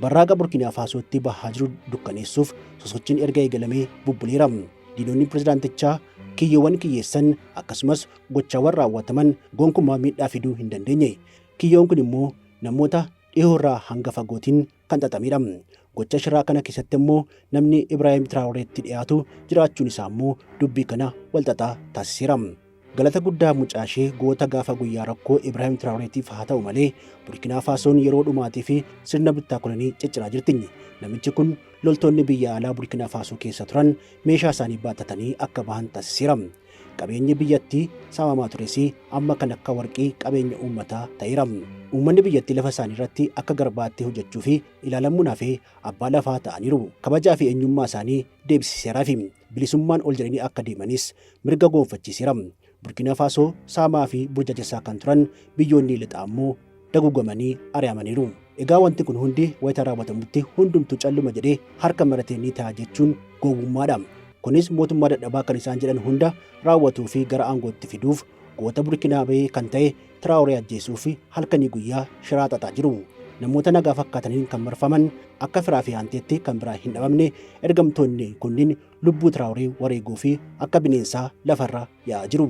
barraaqa Burkina Faasootti bahaa jiru dukkaneessuuf sosochiin erga eegalamee bubbuleera. Diinonni pirezidaantichaa kiyyoowwan kiyyeessan akkasumas gochaawwan raawwataman gonkumaa miidhaa fiduu hin dandeenye. Kiyyoon kun immoo namoota dhiyoorraa hanga fagootiin kan xaxamedha. Gocha shiraa kana keessatti immoo namni Ibraahim Traoreetti dhiyaatu jiraachuun isaa immoo dubbii kana walxaxaa taasiseera. Galata guddaa mucaashee goota gaafa guyyaa rakkoo Ibraahim Traoreetiif haa ta'u malee Burkina Faasoon yeroo dhumaatii fi sirna bittaa kolonii cicciraa jirti. Namichi kun loltoonni biyya alaa Burkina Faasoo keessa turan meeshaa isaanii baattatanii akka bahan taasiseera. Qabeenyi biyyattii saamamaa tures amma kan akka warqii qabeenya uummataa ta'eera. Uummanni biyyattii lafa isaanii irratti akka garbaatti hojjechuu fi ilaalamuunaa fi abbaa lafaa ta'aniiru. Kabajaa fi eenyummaa isaanii deebisiseeraa fi bilisummaan ol jedhanii akka deemanis mirga gonfachiiseera. Burkina Faasoo saamaa fi burjajasaa kan turan biyyoonni lixaa immoo daguugamanii ari'amaniiru. Egaa wanti kun hundi wayita raawwatamutti hundumtuu calluma jedhee harka maratee ni ta'a jechuun gowwummaadha. Kunis mootummaa dadhabaa kan isaan jedhan hunda raawwatuu fi gara aangootti fiduuf goota Burkinaabee kan ta'e Traoree ajjeesuu fi halkanii guyyaa shiraa xaxaa jiru. Namoota nagaa fakkaataniin kan marfaman akka firaa fi hanteetti kan biraa hin dhabamne ergamtoonni kunniin lubbuu Traoree wareeguu fi akka bineensaa lafarra yaa'aa jiru.